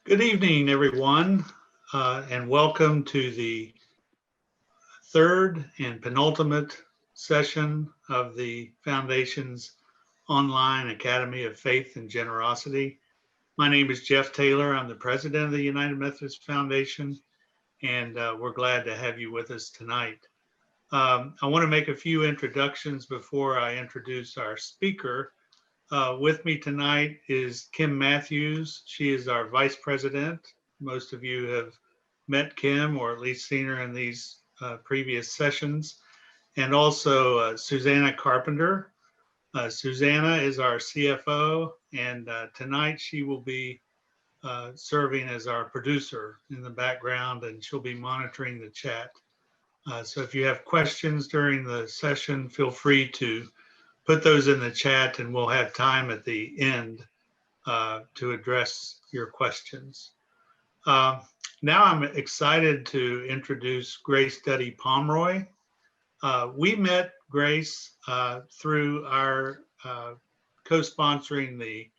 Good evening, everyone, and welcome to the third and penultimate session of the Foundation's online Academy of Faith and Generosity. My name is Jeff Taylor. I'm the president of the United Methodist Foundation, and we're glad to have you with us tonight. I want to make a few introductions before I introduce our speaker. With me tonight is Kim Matthews. She is our vice president. Most of you have met Kim or at least seen her in these previous sessions. And also Susanna Carpenter. Susanna is our CFO, and tonight she will be serving as our producer in the background, and she'll be monitoring the chat. So if you have questions during the session, feel free to put those in the chat, and we'll have time at the end to address your questions. Now I'm excited to introduce Grace Duddy Pomroy. We met Grace through our co-sponsoring the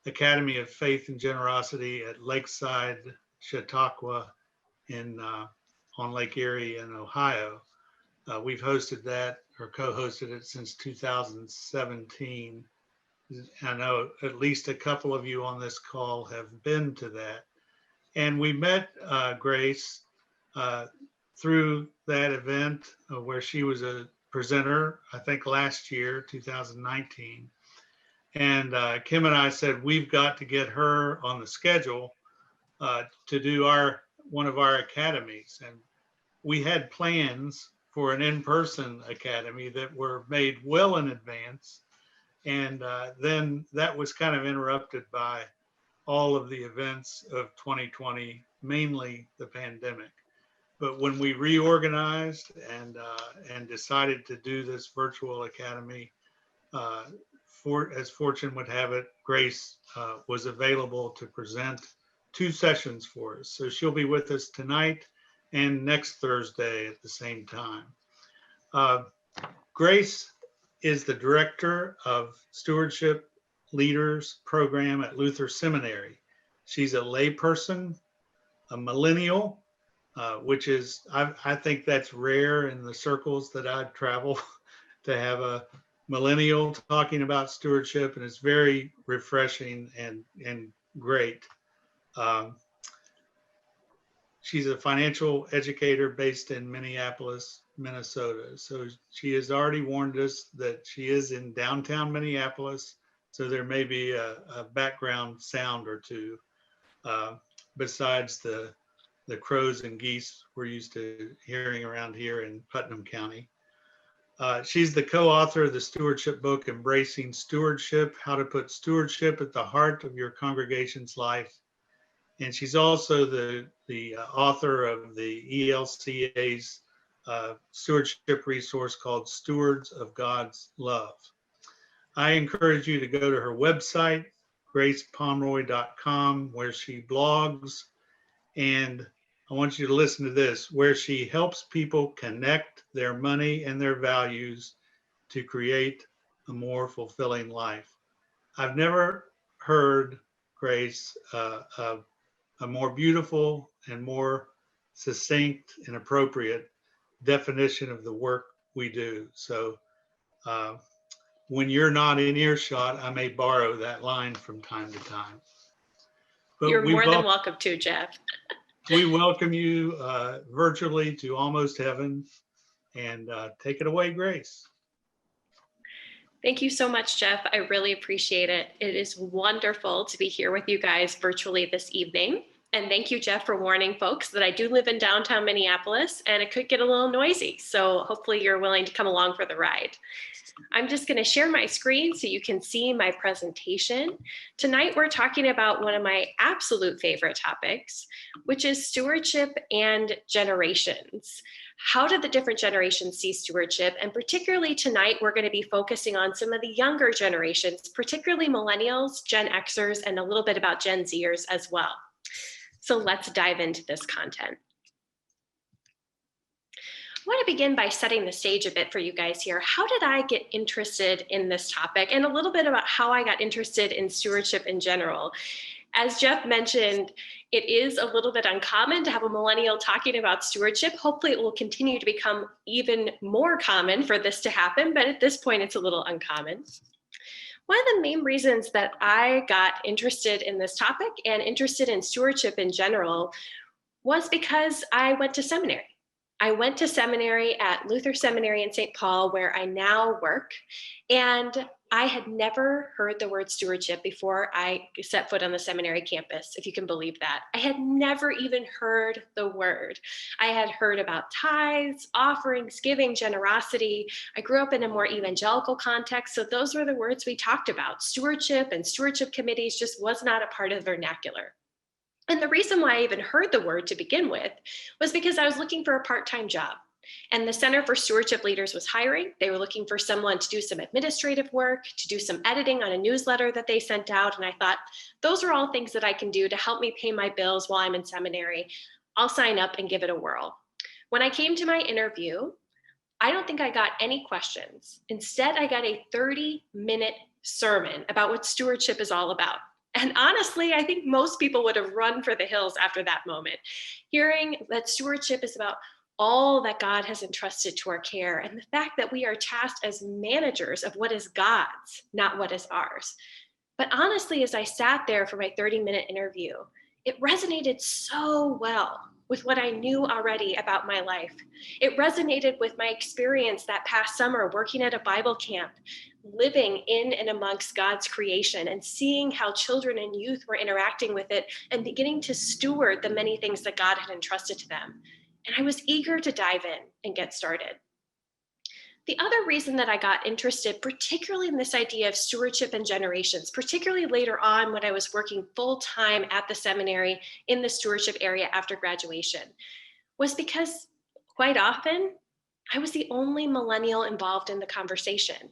Academy of Faith and Generosity at Lakeside Chautauqua on Lake Erie in Ohio. We've hosted that or co-hosted it since 2017. I know at least a couple of you on this call have been to that. And we met Grace through that event where she was a presenter, I think last year, 2019. And Kim and I said, we've got to get her on the schedule to do one of our academies. And we had plans for an in-person academy that were made well in advance. And then that was kind of interrupted by all of the events of 2020, mainly the pandemic. But when we reorganized and decided to do this virtual academy, as fortune would have it, Grace was available to present 2 sessions for us. So she'll be with us tonight and next Thursday at the same time. Grace is the director of Stewardship Leaders Program at Luther Seminary. She's a layperson, a millennial, which is, I think that's rare in the circles that I travel to have a millennial talking about stewardship, and it's very refreshing and great. She's a financial educator based in Minneapolis, Minnesota. So she has already warned us that she is in downtown Minneapolis. So there may be a background sound or two besides the crows and geese we're used to hearing around here in Putnam County. She's the co-author of the stewardship book, Embracing Stewardship, How to Put Stewardship at the Heart of Your Congregation's Life. And she's also the author of the ELCA's stewardship resource called Stewards of God's Love. I encourage you to go to her website, gracepomroy.com, where she blogs. And I want you to listen to this, where she helps people connect their money and their values to create a more fulfilling life. I've never heard, Grace, a more beautiful and more succinct and appropriate definition of the work we do. So when you're not in earshot, I may borrow that line from time to time. But you're more than welcome to, Jeff. We welcome you virtually to Almost Heaven, and take it away, Grace. Thank you so much, Jeff. I really appreciate it. It is wonderful to be here with you guys virtually this evening. And thank you, Jeff, for warning folks that I do live in downtown Minneapolis and it could get a little noisy. So hopefully you're willing to come along for the ride. I'm just going to share my screen so you can see my presentation. Tonight, we're talking about one of my absolute favorite topics, which is stewardship and generations. How did the different generations see stewardship? And particularly tonight, we're going to be focusing on some of the younger generations, particularly millennials, Gen Xers, and a little bit about Gen Zers as well. So let's dive into this content. I want to begin by setting the stage a bit for you guys here. How did I get interested in this topic, and a little bit about how I got interested in stewardship in general? As Jeff mentioned, it is a little bit uncommon to have a millennial talking about stewardship. Hopefully it will continue to become even more common for this to happen, but at this point it's a little uncommon. One of the main reasons that I got interested in this topic and interested in stewardship in general was because I went to seminary. I went to seminary at Luther Seminary in St. Paul, where I now work, and I had never heard the word stewardship before I set foot on the seminary campus, if you can believe that. I had never even heard the word. I had heard about tithes, offerings, giving, generosity. I grew up in a more evangelical context, so those were the words we talked about. Stewardship and stewardship committees just was not a part of the vernacular. And the reason why I even heard the word to begin with was because I was looking for a part-time job. And the Center for Stewardship Leaders was hiring. They were looking for someone to do some administrative work, to do some editing on a newsletter that they sent out. And I thought, those are all things that I can do to help me pay my bills while I'm in seminary. I'll sign up and give it a whirl. When I came to my interview, I don't think I got any questions. Instead, I got a 30-minute sermon about what stewardship is all about. And honestly, I think most people would have run for the hills after that moment, hearing that stewardship is about all that God has entrusted to our care and the fact that we are tasked as managers of what is God's, not what is ours. But honestly, as I sat there for my 30-minute interview, it resonated so well with what I knew already about my life. It resonated with my experience that past summer working at a Bible camp, living in and amongst God's creation and seeing how children and youth were interacting with it and beginning to steward the many things that God had entrusted to them. And I was eager to dive in and get started. The other reason that I got interested, particularly in this idea of stewardship and generations, particularly later on when I was working full-time at the seminary in the stewardship area after graduation, was because quite often I was the only millennial involved in the conversation.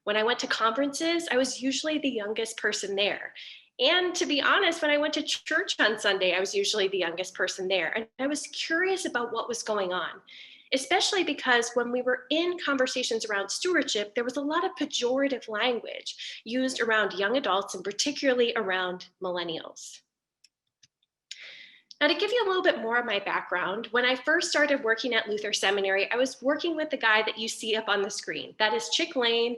When I went to conferences, I was usually the youngest person there. And to be honest, when I went to church on Sunday, I was usually the youngest person there. And I was curious about what was going on, especially because when we were in conversations around stewardship, there was a lot of pejorative language used around young adults and particularly around millennials. Now, to give you a little bit more of my background, when I first started working at Luther Seminary, I was working with the guy that you see up on the screen. That is Chick Lane.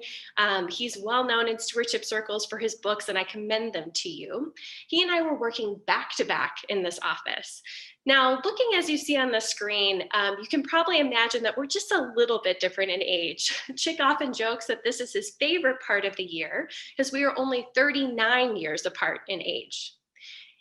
He's well known in stewardship circles for his books, and I commend them to you. He and I were working back to back in this office. Now, looking as you see on the screen, you can probably imagine that we're just a little bit different in age. Chick often jokes that this is his favorite part of the year because we are only 39 years apart in age.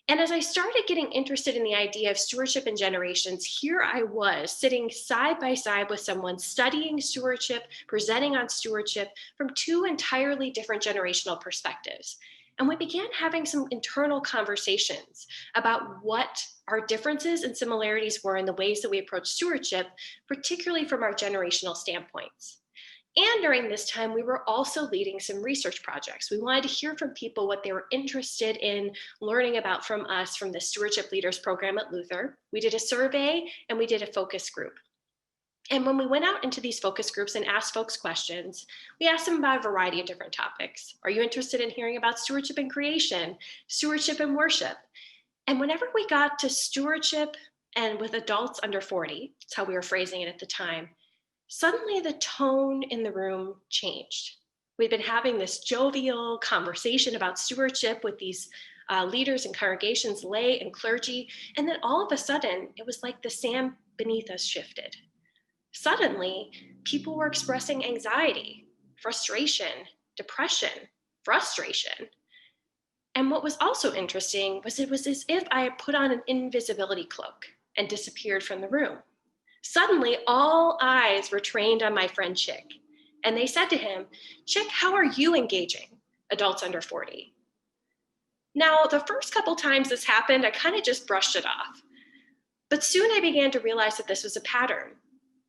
And as I started getting interested in the idea of stewardship and generations, here I was sitting side by side with someone studying stewardship, presenting on stewardship from two entirely different generational perspectives. And we began having some internal conversations about what our differences and similarities were in the ways that we approach stewardship, particularly from our generational standpoints. And during this time, we were also leading some research projects. We wanted to hear from people what they were interested in learning about from us from the Stewardship Leaders Program at Luther. We did a survey and we did a focus group. And when we went out into these focus groups and asked folks questions, we asked them about a variety of different topics. Are you interested in hearing about stewardship and creation, stewardship and worship? And whenever we got to stewardship and with adults under 40, that's how we were phrasing it at the time, suddenly the tone in the room changed. We'd been having this jovial conversation about stewardship with these leaders and congregations, lay and clergy, and then all of a sudden, it was like the sand beneath us shifted. Suddenly, people were expressing anxiety, frustration, depression, frustration. And what was also interesting was it was as if I had put on an invisibility cloak and disappeared from the room. Suddenly, all eyes were trained on my friend Chick, and they said to him, "Chick, how are you engaging adults under 40? Now, the first couple times this happened, I kind of just brushed it off. But soon I began to realize that this was a pattern.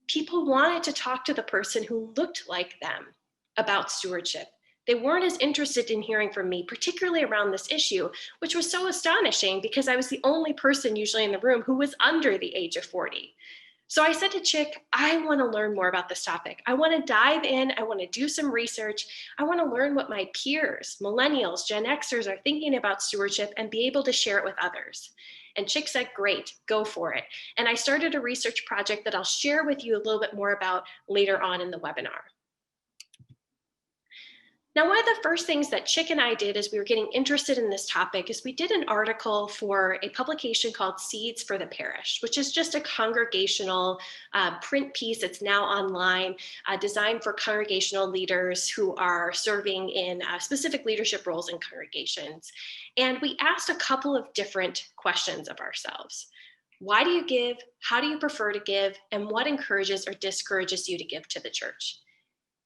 People wanted to talk to the person who looked like them about stewardship. They weren't as interested in hearing from me, particularly around this issue, which was so astonishing because I was the only person usually in the room who was under the age of 40. So I said to Chick, I want to learn more about this topic. I want to dive in. I want to do some research. I want to learn what my peers, millennials, Gen Xers are thinking about stewardship and be able to share it with others. And Chick said, great, go for it. And I started a research project that I'll share with you a little bit more about later on in the webinar. Now, one of the first things that Chick and I did as we were getting interested in this topic is we did an article for a publication called Seeds for the Parish, which is just a congregational print piece that's now online, designed for congregational leaders who are serving in specific leadership roles in congregations. And we asked a couple of different questions of ourselves. Why do you give? How do you prefer to give? And what encourages or discourages you to give to the church?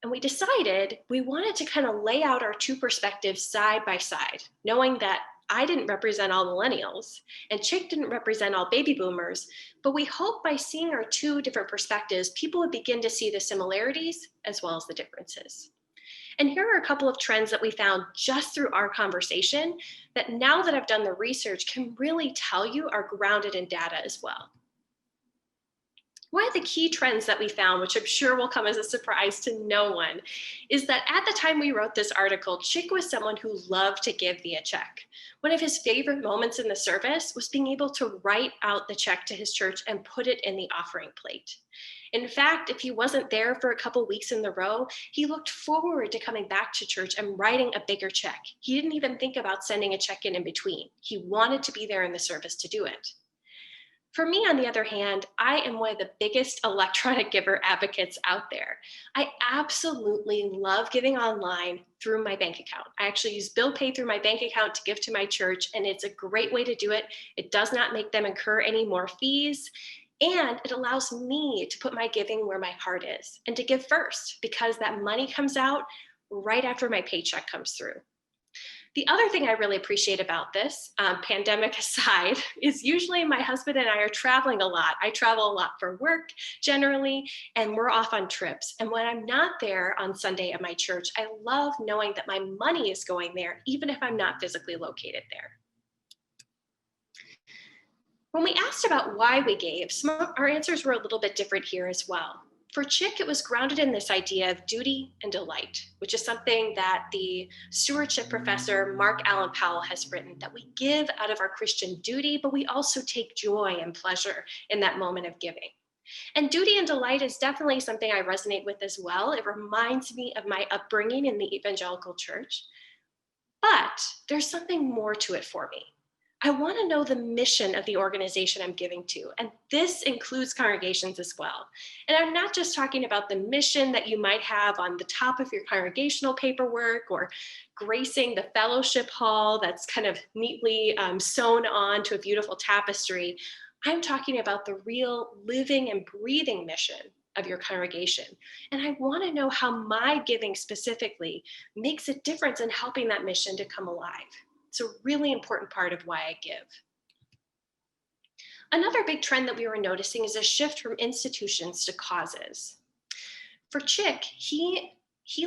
And we decided we wanted to kind of lay out our two perspectives side by side, knowing that I didn't represent all millennials and Chick didn't represent all baby boomers, but we hope by seeing our two different perspectives, people would begin to see the similarities as well as the differences. And here are a couple of trends that we found just through our conversation that now that I've done the research can really tell you are grounded in data as well. One of the key trends that we found, which I'm sure will come as a surprise to no one, is that at the time we wrote this article, Chick was someone who loved to give via check. One of his favorite moments in the service was being able to write out the check to his church and put it in the offering plate. In fact, if he wasn't there for a couple weeks in the row, he looked forward to coming back to church and writing a bigger check. He didn't even think about sending a check in between. He wanted to be there in the service to do it. For me, on the other hand, I am one of the biggest electronic giver advocates out there. I absolutely love giving online through my bank account. I actually use bill pay through my bank account to give to my church, and it's a great way to do it. It does not make them incur any more fees, and it allows me to put my giving where my heart is and to give first, because that money comes out right after my paycheck comes through. The other thing I really appreciate about this, pandemic aside, is usually my husband and I are traveling a lot. I travel a lot for work generally, and we're off on trips. And when I'm not there on Sunday at my church, I love knowing that my money is going there, even if I'm not physically located there. When we asked about why we gave, our answers were a little bit different here as well. For Chick, it was grounded in this idea of duty and delight, which is something that the stewardship professor, Mark Allen Powell, has written, that we give out of our Christian duty, but we also take joy and pleasure in that moment of giving. And duty and delight is definitely something I resonate with as well. It reminds me of my upbringing in the evangelical church. But there's something more to it for me. I want to know the mission of the organization I'm giving to, and this includes congregations as well. And I'm not just talking about the mission that you might have on the top of your congregational paperwork or gracing the fellowship hall that's kind of neatly sewn on to a beautiful tapestry. I'm talking about the real living and breathing mission of your congregation. And I want to know how my giving specifically makes a difference in helping that mission to come alive. It's a really important part of why I give. Another big trend that we were noticing is a shift from institutions to causes. For Chick, he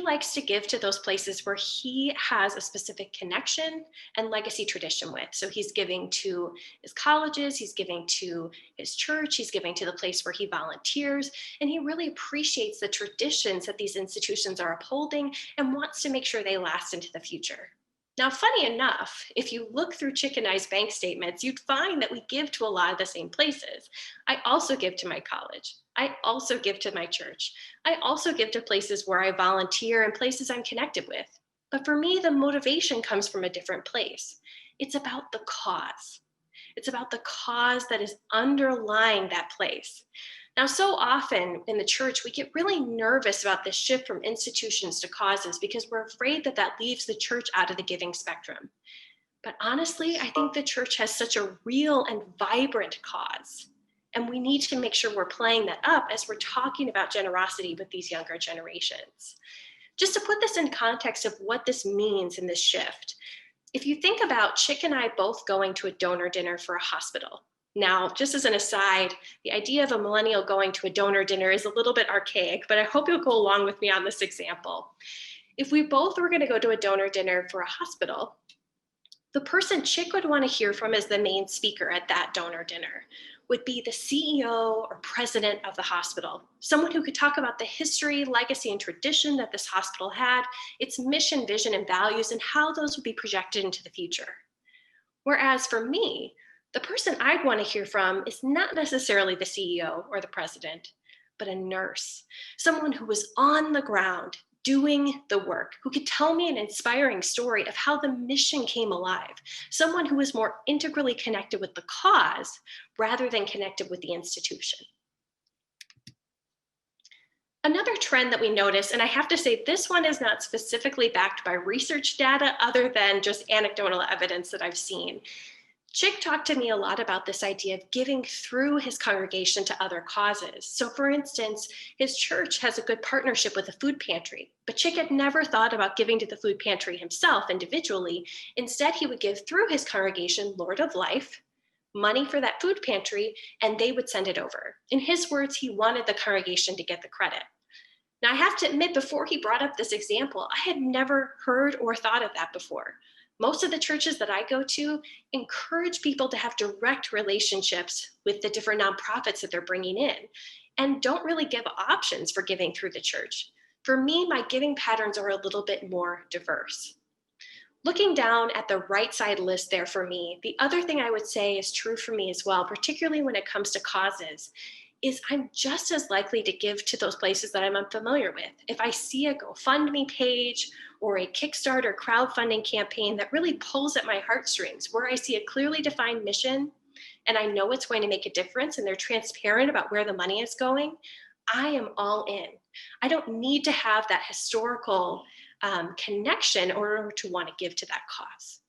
likes to give to those places where he has a specific connection and legacy tradition with. So he's giving to his colleges, he's giving to his church, he's giving to the place where he volunteers, and he really appreciates the traditions that these institutions are upholding and wants to make sure they last into the future. Now, funny enough, if you look through Chick and I's bank statements, you'd find that we give to a lot of the same places. I also give to my college. I also give to my church. I also give to places where I volunteer and places I'm connected with. But for me, the motivation comes from a different place. It's about the cause. It's about the cause that is underlying that place. Now, so often in the church, we get really nervous about this shift from institutions to causes because we're afraid that that leaves the church out of the giving spectrum. But honestly, I think the church has such a real and vibrant cause. And we need to make sure we're playing that up as we're talking about generosity with these younger generations. Just to put this in context of what this means in this shift, if you think about Chick and I both going to a donor dinner for a hospital. Now, just as an aside, the idea of a millennial going to a donor dinner is a little bit archaic, but I hope you'll go along with me on this example. If we both were going to go to a donor dinner for a hospital, the person Chick would want to hear from as the main speaker at that donor dinner would be the CEO or president of the hospital, someone who could talk about the history, legacy, and tradition that this hospital had, its mission, vision, and values, and how those would be projected into the future. Whereas for me, the person I'd want to hear from is not necessarily the CEO or the president, but a nurse, someone who was on the ground doing the work, who could tell me an inspiring story of how the mission came alive, someone who was more integrally connected with the cause rather than connected with the institution. Another trend that we notice, and I have to say this one is not specifically backed by research data other than just anecdotal evidence that I've seen. Chick talked to me a lot about this idea of giving through his congregation to other causes. So for instance, his church has a good partnership with a food pantry, but Chick had never thought about giving to the food pantry himself individually. Instead, he would give through his congregation, Lord of Life, money for that food pantry, and they would send it over. In his words, he wanted the congregation to get the credit. Now, I have to admit, before he brought up this example, I had never heard or thought of that before. Most of the churches that I go to encourage people to have direct relationships with the different nonprofits that they're bringing in and don't really give options for giving through the church. For me, my giving patterns are a little bit more diverse. Looking down at the right side list there for me, the other thing I would say is true for me as well, particularly when it comes to causes, is I'm just as likely to give to those places that I'm unfamiliar with. If I see a GoFundMe page or a Kickstarter crowdfunding campaign that really pulls at my heartstrings, where I see a clearly defined mission and I know it's going to make a difference and they're transparent about where the money is going, I am all in. I don't need to have that historical connection in order to want to give to that cause.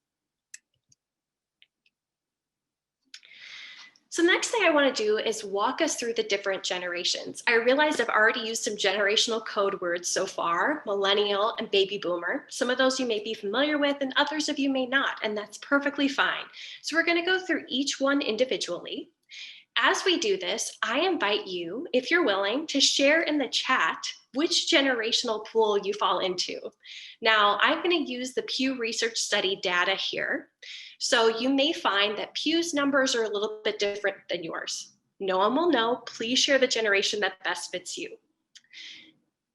So the next thing I want to do is walk us through the different generations. I realize I've already used some generational code words so far, millennial and baby boomer. Some of those you may be familiar with and others of you may not, and that's perfectly fine. So we're going to go through each one individually. As we do this, I invite you, if you're willing, to share in the chat which generational pool you fall into. Now, I'm going to use the Pew Research Study data here. So you may find that Pew's numbers are a little bit different than yours. No one will know. Please share the generation that best fits you.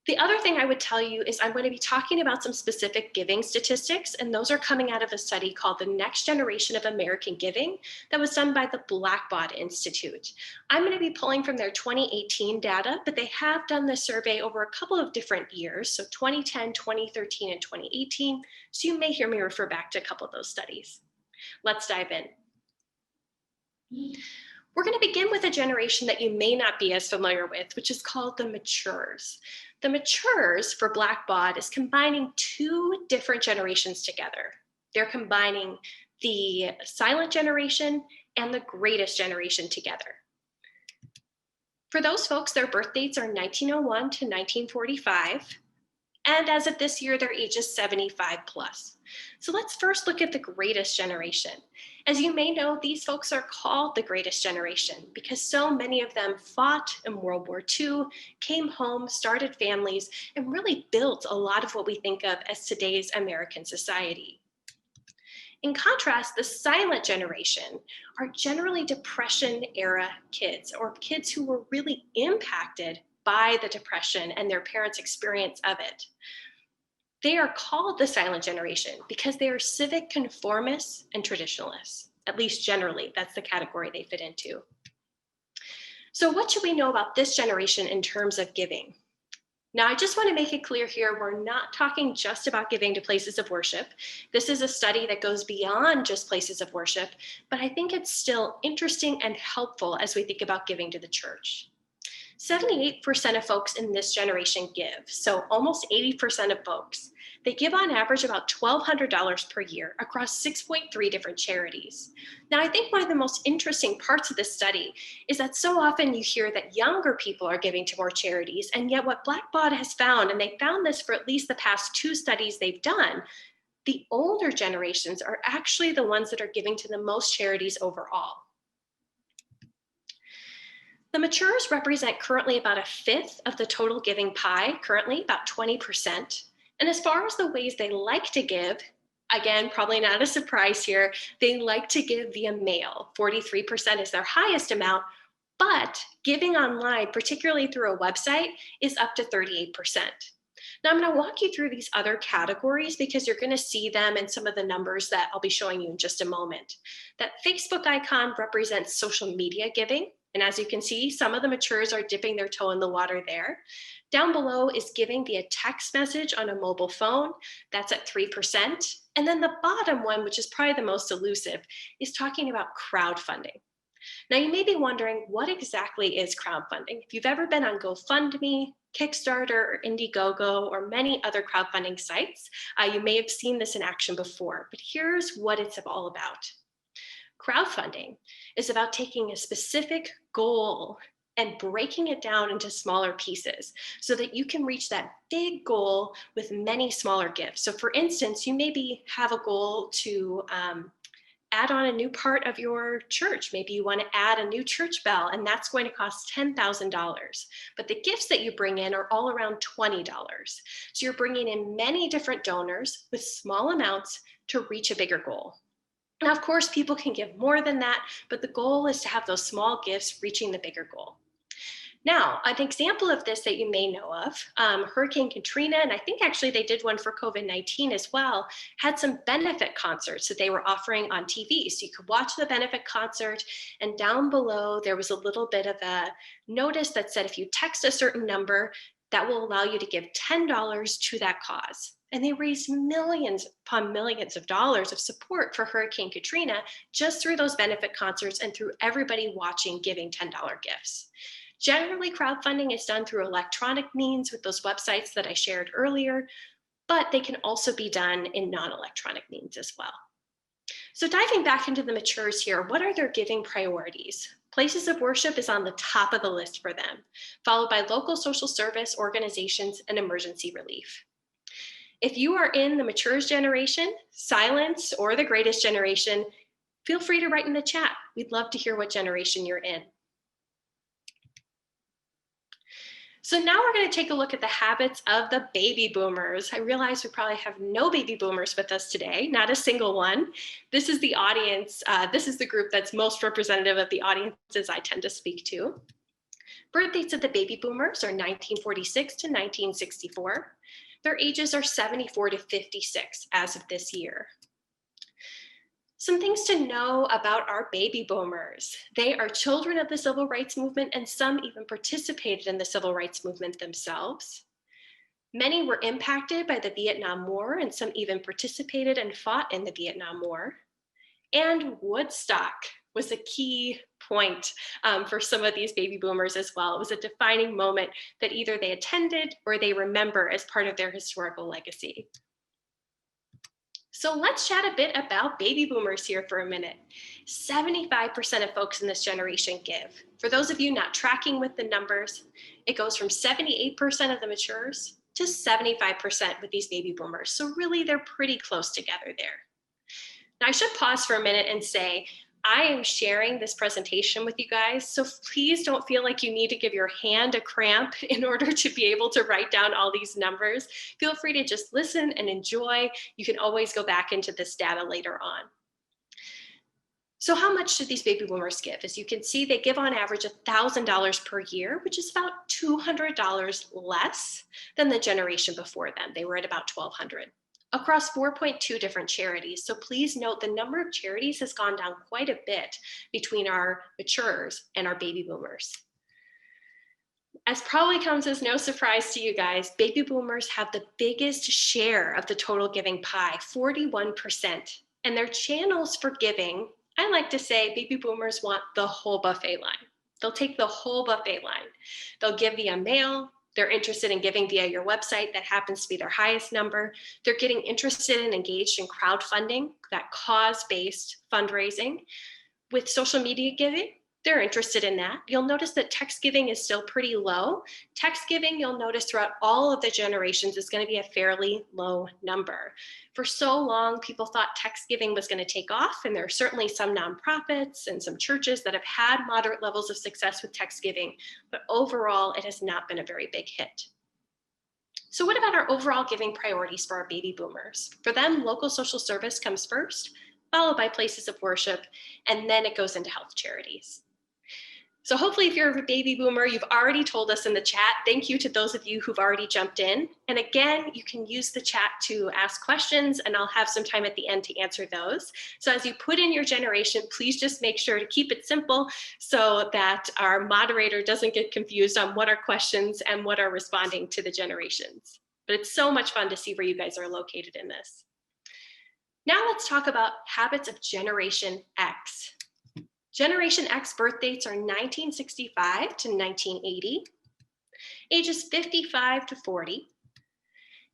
The other thing I would tell you is I'm going to be talking about some specific giving statistics, and those are coming out of a study called The Next Generation of American Giving that was done by the Blackbaud Institute. I'm going to be pulling from their 2018 data, but they have done this survey over a couple of different years, so 2010, 2013, and 2018, so you may hear me refer back to a couple of those studies. Let's dive in. We're going to begin with a generation that you may not be as familiar with, which is called the Matures. The Matures for Blackbaud is combining two different generations together. They're combining the silent generation and the greatest generation together. For those folks, their birth dates are 1901 to 1945. And as of this year, their age is 75 plus. So let's first look at the greatest generation. As you may know, these folks are called the greatest generation because so many of them fought in World War II, came home, started families, and really built a lot of what we think of as today's American society. In contrast, the silent generation are generally Depression era kids or kids who were really impacted by the Depression and their parents' experience of it. They are called the silent generation because they are civic conformists and traditionalists. At least generally, that's the category they fit into. So what should we know about this generation in terms of giving? Now, I just want to make it clear here, we're not talking just about giving to places of worship. This is a study that goes beyond just places of worship, but I think it's still interesting and helpful as we think about giving to the church. 78% of folks in this generation give, so almost 80% of folks. They give on average about $1,200 per year across 6.3 different charities. Now, I think one of the most interesting parts of this study is that so often you hear that younger people are giving to more charities, and yet what Blackbaud has found, and they found this for at least the past 2 studies they've done, the older generations are actually the ones that are giving to the most charities overall. The Matures represent currently about 1/5 of the total giving pie, currently about 20%. And as far as the ways they like to give, Again, probably not a surprise here. They like to give via mail. 43% is their highest amount, but giving online, particularly through a website, is up to 38%. Now, I'm going to walk you through these other categories because you're going to see them in some of the numbers that I'll be showing you in just a moment. That Facebook icon represents social media giving. And as you can see, some of the matures are dipping their toe in the water there. Down below is giving via text message on a mobile phone. That's at 3%. And then the bottom one, which is probably the most elusive, is talking about crowdfunding. Now, you may be wondering, what exactly is crowdfunding? If you've ever been on GoFundMe, Kickstarter, or Indiegogo, or many other crowdfunding sites, you may have seen this in action before, but here's what it's all about. Crowdfunding is about taking a specific goal and breaking it down into smaller pieces so that you can reach that big goal with many smaller gifts. So for instance, you maybe have a goal to add on a new part of your church. Maybe you want to add a new church bell, and that's going to cost $10,000. But the gifts that you bring in are all around $20. So you're bringing in many different donors with small amounts to reach a bigger goal. Now, of course, people can give more than that, but the goal is to have those small gifts reaching the bigger goal. Now, an example of this that you may know of, Hurricane Katrina, and I think actually they did one for COVID-19 as well, had some benefit concerts that they were offering on TV. So you could watch the benefit concert, and down below there was a little bit of a notice that said if you text a certain number, that will allow you to give $10 to that cause. And they raised millions upon millions of dollars of support for Hurricane Katrina just through those benefit concerts and through everybody watching giving $10 gifts. Generally, crowdfunding is done through electronic means with those websites that I shared earlier, but they can also be done in non-electronic means as well. So diving back into the matures here, what are their giving priorities? Places of worship is on the top of the list for them, followed by local social service organizations and emergency relief. If you are in the matures generation, silence, or the greatest generation, feel free to write in the chat. We'd love to hear what generation you're in. So now we're going to take a look at the habits of the baby boomers. I realize we probably have no baby boomers with us today, not a single one. This is the audience. This is the group that's most representative of the audiences I tend to speak to. Birth dates of the baby boomers are 1946 to 1964. Their ages are 74 to 56 as of this year. Some things to know about our baby boomers. They are children of the civil rights movement, and some even participated in the civil rights movement themselves. Many were impacted by the Vietnam War, and some even participated and fought in the Vietnam War. And Woodstock was a key point for some of these baby boomers as well. It was a defining moment that either they attended or they remember as part of their historical legacy. So let's chat a bit about baby boomers here for a minute. 75% of folks in this generation give. For those of you not tracking with the numbers, it goes from 78% of the matures to 75% with these baby boomers. So really, they're pretty close together there. Now, I should pause for a minute and say, I am sharing this presentation with you guys, so please don't feel like you need to give your hand a cramp in order to be able to write down all these numbers. Feel free to just listen and enjoy. You can always go back into this data later on. So how much do these baby boomers give? As you can see, they give on average $1,000 per year, which is about $200 less than the generation before them. They were at about $1,200. Across 4.2 different charities. So please note the number of charities has gone down quite a bit between our matures and our baby boomers. As probably comes as no surprise to you guys, baby boomers have the biggest share of the total giving pie, 41%. And their channels for giving, I like to say baby boomers want the whole buffet line. They'll take the whole buffet line. They'll give via mail. They're interested in giving via your website. That happens to be their highest number. They're getting interested and engaged in crowdfunding, that cause-based fundraising. With social media giving, they're interested in that. You'll notice that text giving is still pretty low. Text giving, you'll notice throughout all of the generations, is going to be a fairly low number. For so long, people thought text giving was going to take off, and there are certainly some nonprofits and some churches that have had moderate levels of success with text giving, but overall, it has not been a very big hit. So what about our overall giving priorities for our baby boomers? For them, local social service comes first, followed by places of worship, and then it goes into health charities. So hopefully if you're a baby boomer, you've already told us in the chat. Thank you to those of you who've already jumped in. And again, you can use the chat to ask questions, and I'll have some time at the end to answer those. So as you put in your generation, please just make sure to keep it simple so that our moderator doesn't get confused on what are questions and what are responding to the generations. But it's so much fun to see where you guys are located in this. Now let's talk about habits of Generation X. Generation X birth dates are 1965 to 1980, ages 55 to 40.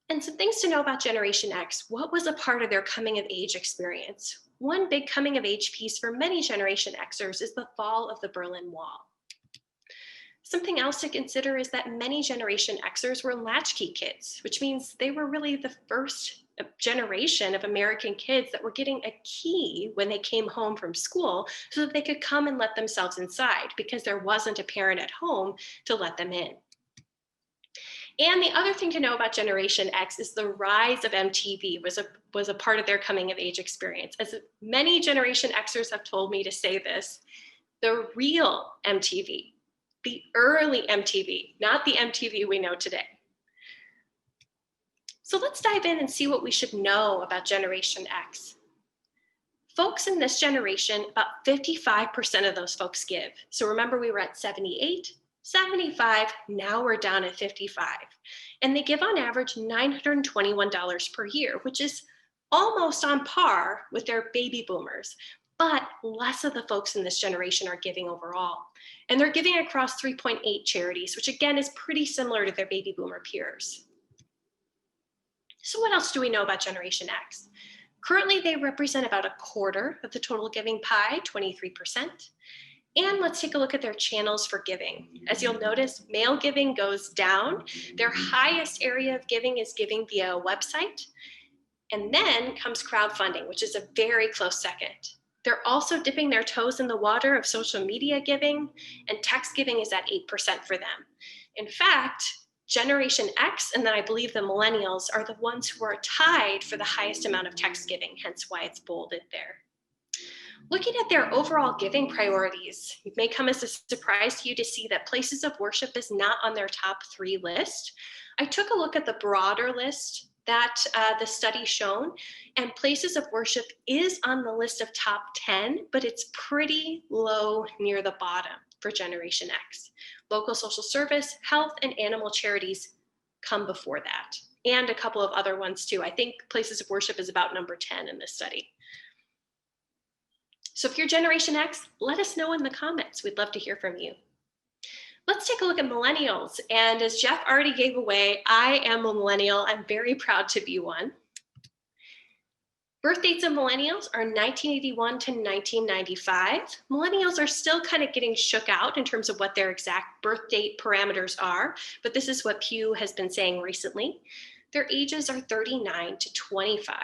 And some things to know about Generation X. What was a part of their coming of age experience? One big coming of age piece for many Generation Xers is the fall of the Berlin Wall. Something else to consider is that many Generation Xers were latchkey kids, which means they were really the first generation of American kids that were getting a key when they came home from school so that they could come and let themselves inside because there wasn't a parent at home to let them in. And the other thing to know about Generation X is the rise of MTV was a part of their coming of age experience. As many Generation Xers have told me to say this, the real MTV, the early MTV, not the MTV we know today. So let's dive in and see what we should know about Generation X. Folks in this generation, about 55% of those folks give. So remember we were at 78, 75, now we're down at 55. And they give on average $921 per year, which is almost on par with their baby boomers. But less of the folks in this generation are giving overall. And they're giving across 3.8 charities, which again is pretty similar to their baby boomer peers. So what else do we know about Generation X? Currently, they represent about a quarter of the total giving pie, 23%. And let's take a look at their channels for giving. As you'll notice, mail giving goes down. Their highest area of giving is giving via a website. And then comes crowdfunding, which is a very close second. They're also dipping their toes in the water of social media giving, and text giving is at 8% for them. In fact, Generation X, and then I believe the millennials, are the ones who are tied for the highest amount of text giving, hence why it's bolded there. Looking at their overall giving priorities, it may come as a surprise to you to see that places of worship is not on their top 3 list. I took a look at the broader list that the study shown, and places of worship is on the list of top 10, but it's pretty low near the bottom for Generation X. Local social service, health, and animal charities come before that, and a couple of other ones too. I think places of worship is about number 10 in this study. So if you're Generation X, let us know in the comments. We'd love to hear from you. Let's take a look at millennials. And as Jeff already gave away, I am a millennial. I'm very proud to be one. Birth dates of millennials are 1981 to 1995. Millennials are still kind of getting shook out in terms of what their exact birth date parameters are, but this is what Pew has been saying recently. Their ages are 39 to 25.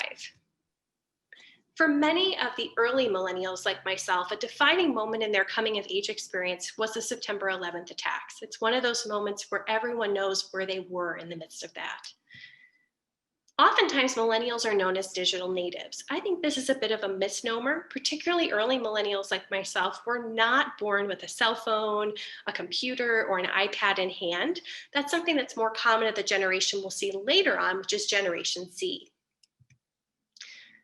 For many of the early millennials like myself, a defining moment in their coming of age experience was the September 11th attacks. It's one of those moments where everyone knows where they were in the midst of that. Oftentimes, millennials are known as digital natives. I think this is a bit of a misnomer. Particularly early millennials like myself were not born with a cell phone, a computer, or an iPad in hand. That's something that's more common of the generation we'll see later on, which is Generation Z.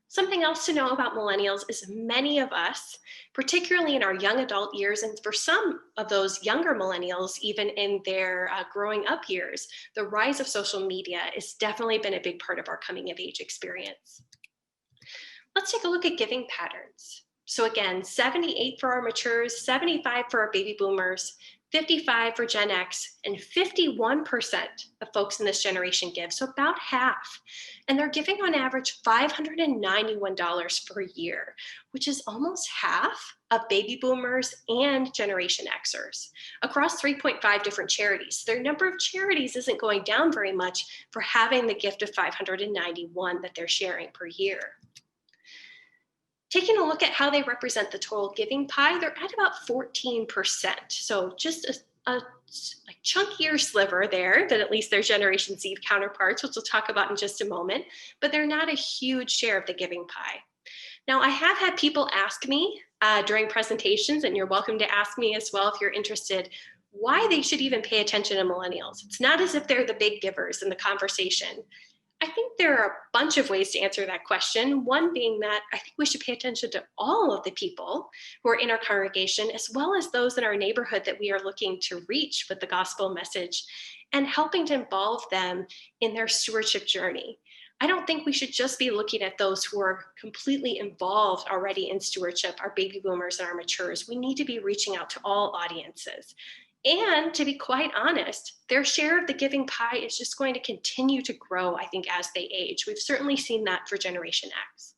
Something else to know about millennials is many of us, particularly in our young adult years, and for some of those younger millennials, even in their growing up years, the rise of social media has definitely been a big part of our coming of age experience. Let's take a look at giving patterns. So again, 78 for our matures, 75 for our baby boomers, 55 for Gen X, and 51% of folks in this generation give, so about half. And they're giving on average $591 per year, which is almost half of baby boomers and Generation Xers across 3.5 different charities. Their number of charities isn't going down very much for having the gift of $591 that they're sharing per year. Taking a look at how they represent the total giving pie, they're at about 14%. So just a like chunkier sliver there than at least their Generation Z counterparts, which we'll talk about in just a moment, but they're not a huge share of the giving pie. Now, I have had people ask me during presentations, and you're welcome to ask me as well if you're interested, why they should even pay attention to millennials. It's not as if they're the big givers in the conversation. I think there are a bunch of ways to answer that question. One being that I think we should pay attention to all of the people who are in our congregation, as well as those in our neighborhood that we are looking to reach with the gospel message and helping to involve them in their stewardship journey. I don't think we should just be looking at those who are completely involved already in stewardship, our baby boomers and our matures. We need to be reaching out to all audiences. And to be quite honest, their share of the giving pie is just going to continue to grow, I think, as they age. We've certainly seen that for Generation X.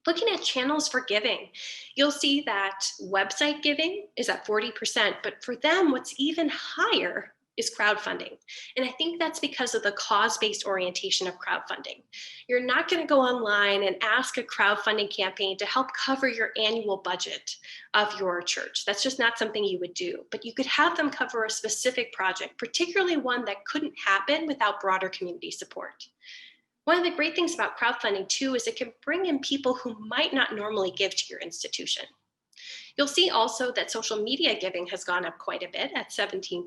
Looking at channels for giving, you'll see that website giving is at 40%, but for them, what's even higher is crowdfunding. And I think that's because of the cause-based orientation of crowdfunding. You're not going to go online and ask a crowdfunding campaign to help cover your annual budget of your church. That's just not something you would do. But you could have them cover a specific project, particularly one that couldn't happen without broader community support. One of the great things about crowdfunding too is it can bring in people who might not normally give to your institution. You'll see also that social media giving has gone up quite a bit at 17%.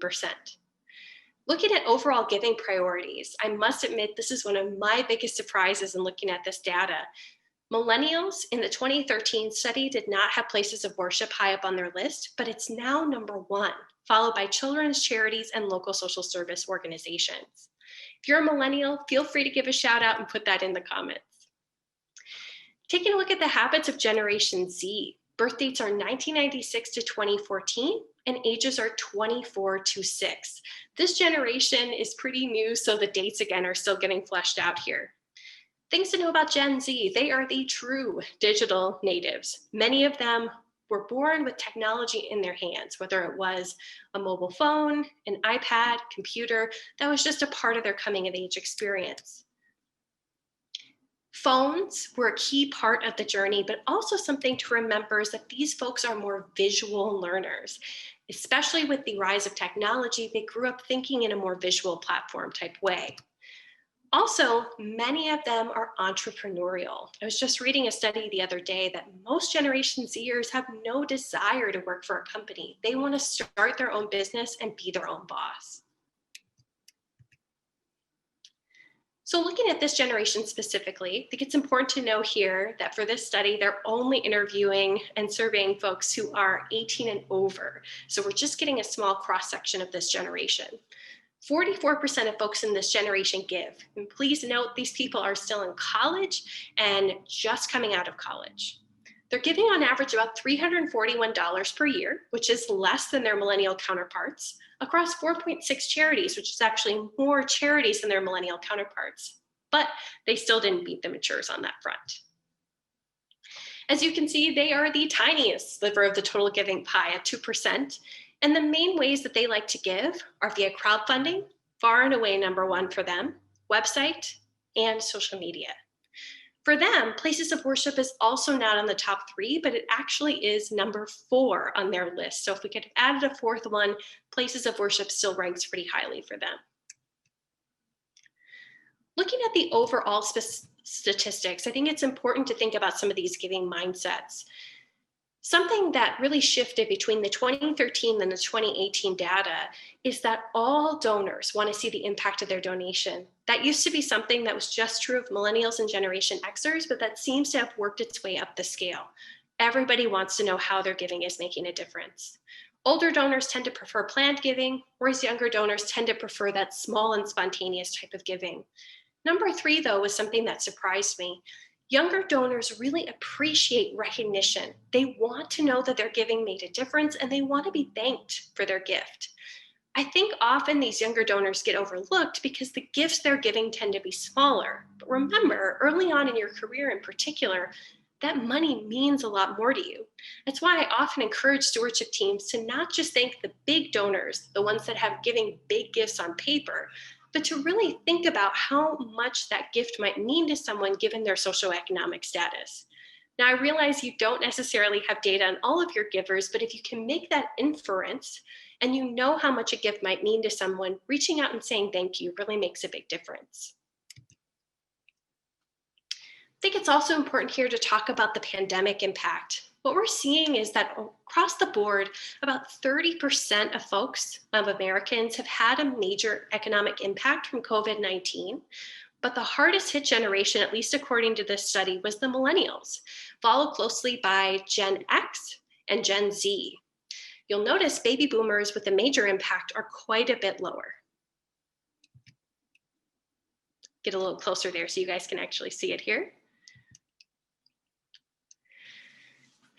Looking at overall giving priorities, I must admit this is one of my biggest surprises in looking at this data. Millennials in the 2013 study did not have places of worship high up on their list, but it's now number 1, followed by children's charities and local social service organizations. If you're a millennial, feel free to give a shout out and put that in the comments. Taking a look at the habits of Generation Z, birth dates are 1996 to 2014, and ages are 24 to 6. This generation is pretty new, so the dates again are still getting fleshed out here. Things to know about Gen Z, they are the true digital natives. Many of them were born with technology in their hands, whether it was a mobile phone, an iPad, computer, that was just a part of their coming of age experience. Phones were a key part of the journey, but also something to remember is that these folks are more visual learners. Especially with the rise of technology, they grew up thinking in a more visual platform type way. Also, many of them are entrepreneurial. I was just reading a study the other day that most Generation Zers have no desire to work for a company. They want to start their own business and be their own boss. So looking at this generation specifically, I think it's important to know here that for this study, they're only interviewing and surveying folks who are 18 and over. So we're just getting a small cross-section of this generation. 44% of folks in this generation give. And please note, these people are still in college and just coming out of college. They're giving on average about $341 per year, which is less than their millennial counterparts, across 4.6 charities, which is actually more charities than their millennial counterparts. But they still didn't beat the matures on that front. As you can see, they are the tiniest sliver of the total giving pie at 2%. And the main ways that they like to give are via crowdfunding, far and away number 1 for them, website, and social media. For them, places of worship is also not on the top 3, but it actually is number 4 on their list. So if we could have added a 4th one, places of worship still ranks pretty highly for them. Looking at the overall statistics, I think it's important to think about some of these giving mindsets. Something that really shifted between the 2013 and the 2018 data is that all donors want to see the impact of their donation. That used to be something that was just true of millennials and Generation Xers, but that seems to have worked its way up the scale. Everybody wants to know how their giving is making a difference. Older donors tend to prefer planned giving, whereas younger donors tend to prefer that small and spontaneous type of giving. Number 3, though, was something that surprised me. Younger donors really appreciate recognition. They want to know that their giving made a difference, and they want to be thanked for their gift. I think often these younger donors get overlooked because the gifts they're giving tend to be smaller. But remember, early on in your career in particular, that money means a lot more to you. That's why I often encourage stewardship teams to not just thank the big donors, the ones that have giving big gifts on paper, but to really think about how much that gift might mean to someone given their socioeconomic status. Now, I realize you don't necessarily have data on all of your givers, but if you can make that inference and you know how much a gift might mean to someone, reaching out and saying thank you really makes a big difference. I think it's also important here to talk about the pandemic impact. What we're seeing is that across the board, about 30% of Americans have had a major economic impact from COVID-19. But the hardest hit generation, at least according to this study, was the millennials, followed closely by Gen X and Gen Z. You'll notice baby boomers with a major impact are quite a bit lower. Get a little closer there so you guys can actually see it here.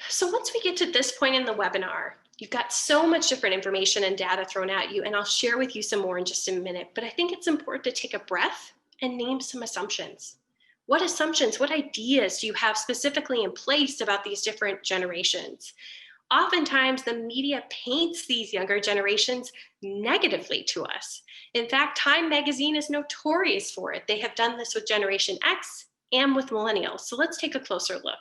So once we get to this point in the webinar, you've got so much different information and data thrown at you, and I'll share with you some more in just a minute, but I think it's important to take a breath and name some assumptions. What assumptions, what ideas do you have specifically in place about these different generations? Oftentimes, the media paints these younger generations negatively to us. In fact, Time magazine is notorious for it. They have done this with Generation X and with millennials. So let's take a closer look.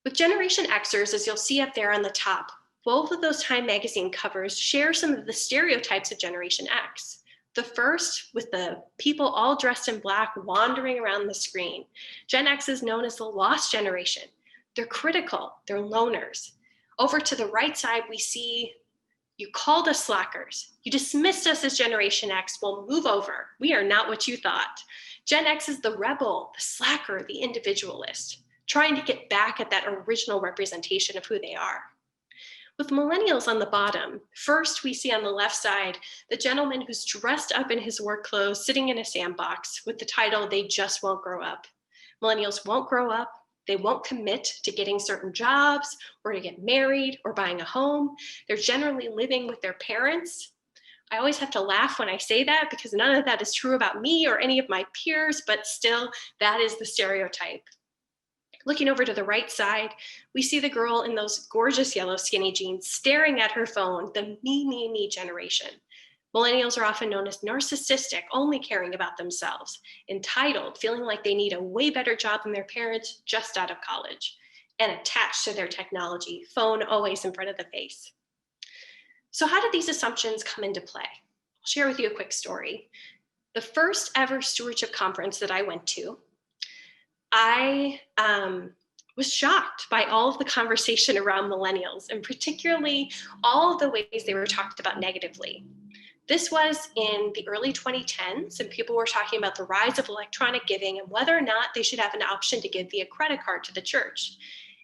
With Generation Xers, as you'll see up there on the top, both of those Time magazine covers share some of the stereotypes of Generation X. The first, with the people all dressed in black wandering around the screen. Gen X is known as the lost generation. They're critical, they're loners. Over to the right side, we see, you called us slackers. You dismissed us as Generation X. Well, move over. We are not what you thought. Gen X is the rebel, the slacker, the individualist, trying to get back at that original representation of who they are. With millennials on the bottom, first we see on the left side, the gentleman who's dressed up in his work clothes, sitting in a sandbox with the title, "They Just Won't Grow Up." Millennials won't grow up. They won't commit to getting certain jobs or to get married or buying a home. They're generally living with their parents. I always have to laugh when I say that because none of that is true about me or any of my peers, but still, that is the stereotype. Looking over to the right side, we see the girl in those gorgeous yellow skinny jeans staring at her phone, the me generation. Millennials are often known as narcissistic, only caring about themselves, entitled, feeling like they need a way better job than their parents just out of college, and attached to their technology, phone always in front of the face. So how did these assumptions come into play? I'll share with you a quick story. The first ever stewardship conference that I went to, I was shocked by all of the conversation around millennials, and particularly all of the ways they were talked about negatively. This was in the early 2010s, and people were talking about the rise of electronic giving and whether or not they should have an option to give via credit card to the church.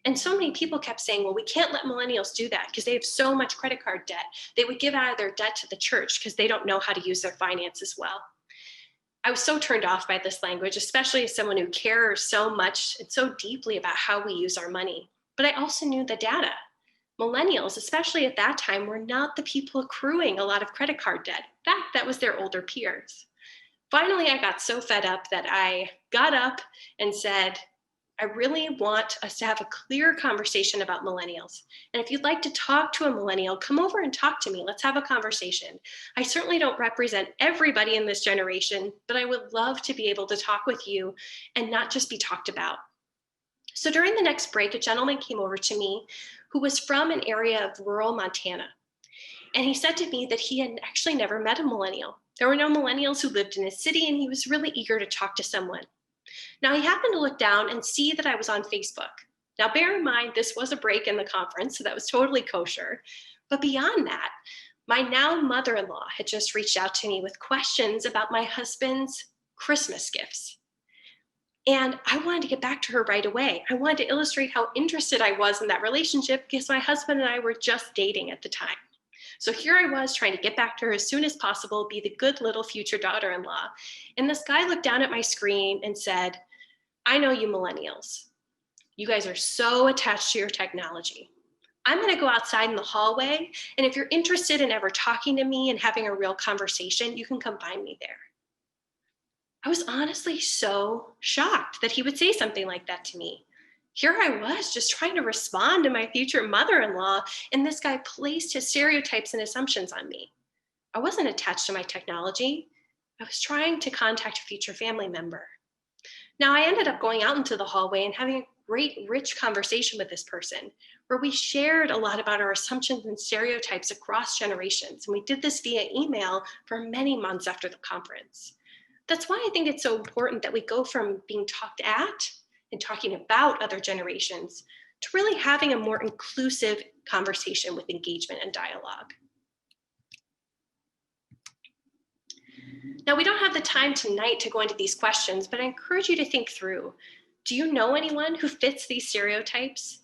And so many people kept saying, well, we can't let millennials do that because they have so much credit card debt. They would give out of their debt to the church because they don't know how to use their finances well. I was so turned off by this language, especially as someone who cares so much and so deeply about how we use our money. But I also knew the data. Millennials, especially at that time, were not the people accruing a lot of credit card debt. In fact, that was their older peers. Finally, I got so fed up that I got up and said, I really want us to have a clear conversation about millennials. And if you'd like to talk to a millennial, come over and talk to me. Let's have a conversation. I certainly don't represent everybody in this generation, but I would love to be able to talk with you and not just be talked about. So during the next break, a gentleman came over to me who was from an area of rural Montana. And he said to me that he had actually never met a millennial. There were no millennials who lived in his city, and he was really eager to talk to someone. Now, he happened to look down and see that I was on Facebook. Now, bear in mind, this was a break in the conference, so that was totally kosher. But beyond that, my now mother-in-law had just reached out to me with questions about my husband's Christmas gifts. And I wanted to get back to her right away. I wanted to illustrate how interested I was in that relationship because my husband and I were just dating at the time. So here I was trying to get back to her as soon as possible, be the good little future daughter-in-law. And this guy looked down at my screen and said, I know you millennials. You guys are so attached to your technology. I'm going to go outside in the hallway. And if you're interested in ever talking to me and having a real conversation, you can come find me there. I was honestly so shocked that he would say something like that to me. Here I was just trying to respond to my future mother-in-law, and this guy placed his stereotypes and assumptions on me. I wasn't attached to my technology. I was trying to contact a future family member. Now, I ended up going out into the hallway and having a great, rich conversation with this person where we shared a lot about our assumptions and stereotypes across generations. And we did this via email for many months after the conference. That's why I think it's so important that we go from being talked at and talking about other generations to really having a more inclusive conversation with engagement and dialogue. Now, we don't have the time tonight to go into these questions, but I encourage you to think through. Do you know anyone who fits these stereotypes?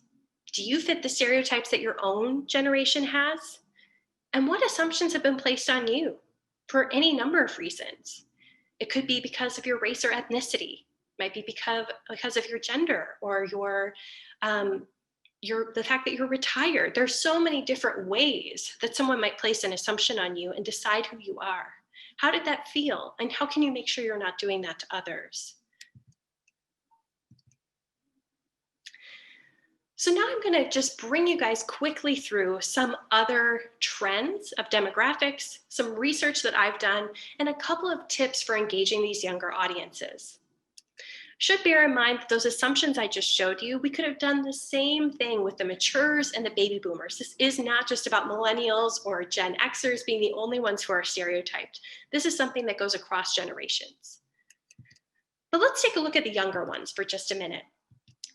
Do you fit the stereotypes that your own generation has? And what assumptions have been placed on you for any number of reasons? It could be because of your race or ethnicity. It might be because of your gender or the fact that you're retired. There's so many different ways that someone might place an assumption on you and decide who you are. How did that feel? And how can you make sure you're not doing that to others? So now I'm going to just bring you guys quickly through some other trends of demographics, some research that I've done, and a couple of tips for engaging these younger audiences. Should bear in mind that those assumptions I just showed you, we could have done the same thing with the matures and the baby boomers. This is not just about millennials or Gen Xers being the only ones who are stereotyped. This is something that goes across generations. But let's take a look at the younger ones for just a minute.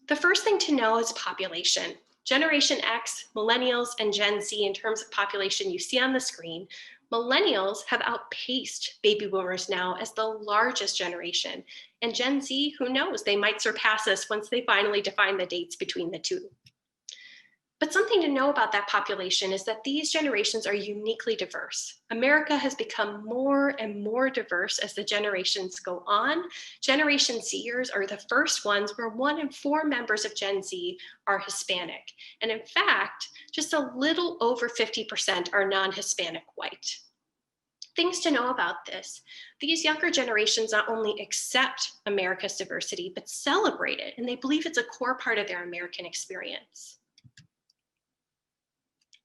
The first thing to know is population. Generation X, millennials, and Gen Z in terms of population you see on the screen, millennials have outpaced baby boomers now as the largest generation. And Gen Z, who knows, they might surpass us once they finally define the dates between the two. But something to know about that population is that these generations are uniquely diverse. America has become more and more diverse as the generations go on. Generation Zers are the first ones where 1 in 4 members of Gen Z are Hispanic. And in fact, just a little over 50% are non-Hispanic white. Things to know about this. These younger generations not only accept America's diversity, but celebrate it, and they believe it's a core part of their American experience.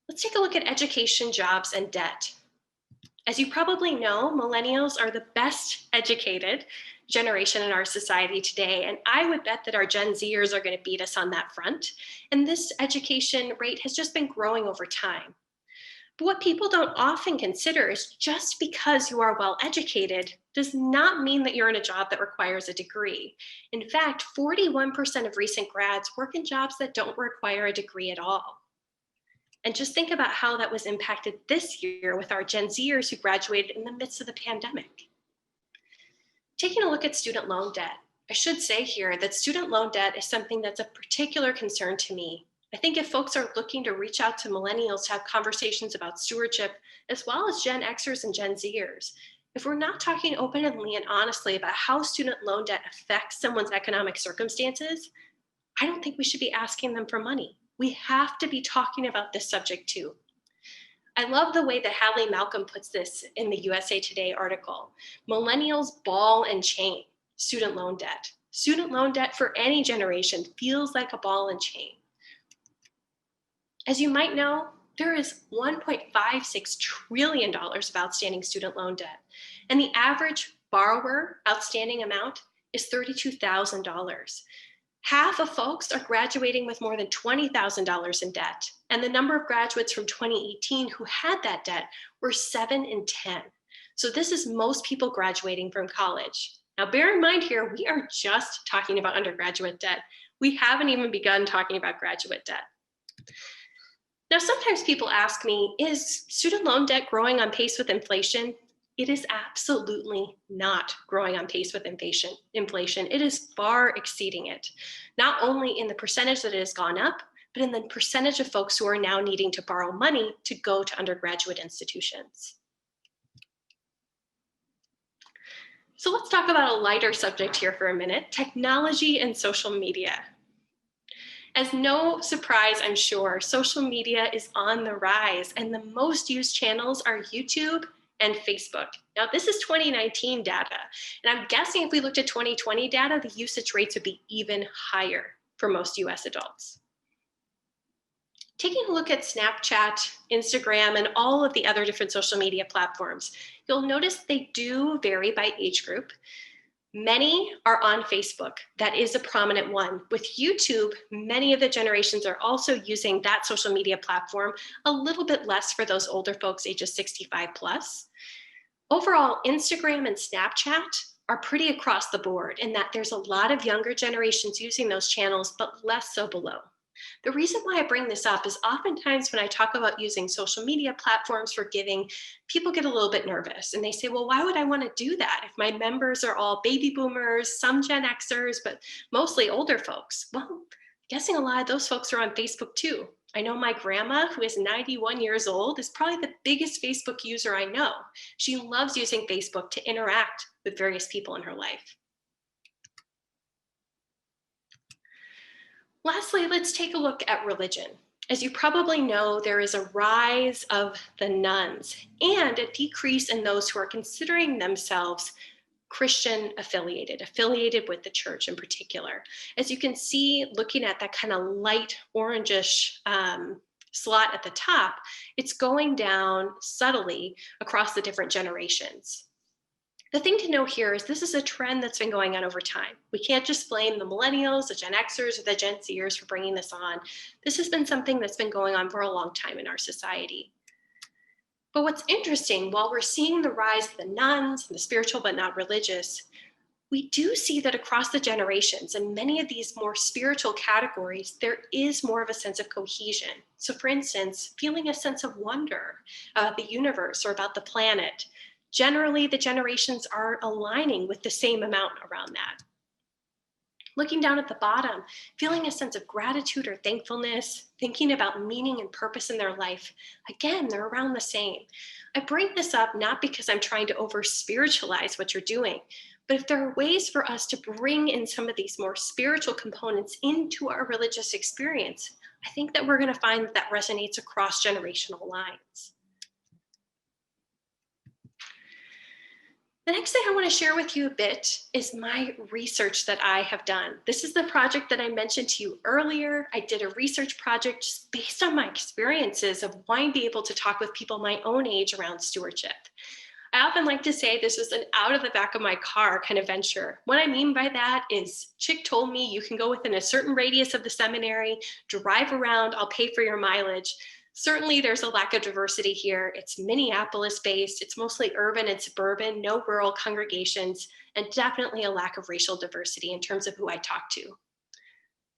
Let's take a look at education, jobs, and debt. As you probably know, millennials are the best educated generation in our society today, and I would bet that our Gen Zers are going to beat us on that front. And this education rate has just been growing over time. But what people don't often consider is just because you are well educated does not mean that you're in a job that requires a degree. In fact, 41% of recent grads work in jobs that don't require a degree at all. And just think about how that was impacted this year with our Gen Zers who graduated in the midst of the pandemic. Taking a look at student loan debt, I should say here that student loan debt is something that's a particular concern to me. I think if folks are looking to reach out to millennials to have conversations about stewardship, as well as Gen Xers and Gen Zers, if we're not talking openly and honestly about how student loan debt affects someone's economic circumstances, I don't think we should be asking them for money. We have to be talking about this subject too. I love the way that Hadley Malcolm puts this in the USA Today article. Millennials ball and chain student loan debt. Student loan debt for any generation feels like a ball and chain. As you might know, there is $1.56 trillion of outstanding student loan debt, and the average borrower outstanding amount is $32,000. Half of folks are graduating with more than $20,000 in debt, and the number of graduates from 2018 who had that debt were 7 in 10. So this is most people graduating from college. Now, bear in mind here, we are just talking about undergraduate debt. We haven't even begun talking about graduate debt. Now, sometimes people ask me, is student loan debt growing on pace with inflation? It is absolutely not growing on pace with inflation. It is far exceeding it, not only in the percentage that it has gone up, but in the percentage of folks who are now needing to borrow money to go to undergraduate institutions. So let's talk about a lighter subject here for a minute, technology and social media. As no surprise, I'm sure, social media is on the rise, and the most used channels are YouTube and Facebook. Now, this is 2019 data, and I'm guessing if we looked at 2020 data, the usage rates would be even higher for most US adults. Taking a look at Snapchat, Instagram, and all of the other different social media platforms, you'll notice they do vary by age group. Many are on Facebook. That is a prominent one. With YouTube, many of the generations are also using that social media platform, a little bit less for those older folks ages 65 plus. Overall, Instagram and Snapchat are pretty across the board in that there's a lot of younger generations using those channels, but less so below. The reason why I bring this up is oftentimes when I talk about using social media platforms for giving, people get a little bit nervous and they say, well, why would I want to do that if my members are all baby boomers, some Gen Xers, but mostly older folks? Well, I'm guessing a lot of those folks are on Facebook too. I know my grandma, who is 91 years old, is probably the biggest Facebook user I know. She loves using Facebook to interact with various people in her life. Lastly, let's take a look at religion. As you probably know, there is a rise of the nuns and a decrease in those who are considering themselves Christian affiliated with the church in particular. As you can see, looking at that kind of light orangish slot at the top, it's going down subtly across the different generations. The thing to know here is this is a trend that's been going on over time. We can't just blame the millennials, the Gen Xers, or the Gen Zers for bringing this on. This has been something that's been going on for a long time in our society. But what's interesting, while we're seeing the rise of the nuns, the spiritual but not religious, we do see that across the generations in many of these more spiritual categories, there is more of a sense of cohesion. So for instance, feeling a sense of wonder about the universe or about the planet. Generally, the generations are aligning with the same amount around that. Looking down at the bottom, feeling a sense of gratitude or thankfulness, thinking about meaning and purpose in their life. Again, they're around the same. I bring this up not because I'm trying to over-spiritualize what you're doing, but if there are ways for us to bring in some of these more spiritual components into our religious experience, I think that we're going to find that resonates across generational lines. The next thing I want to share with you a bit is my research that I have done. This is the project that I mentioned to you earlier. I did a research project just based on my experiences of wanting to be able to talk with people my own age around stewardship. I often like to say this was an out of the back of my car kind of venture. What I mean by that is Chick told me you can go within a certain radius of the seminary, drive around, I'll pay for your mileage. Certainly there's a lack of diversity here. It's Minneapolis based, it's mostly urban and suburban, no rural congregations, and definitely a lack of racial diversity in terms of who I talk to.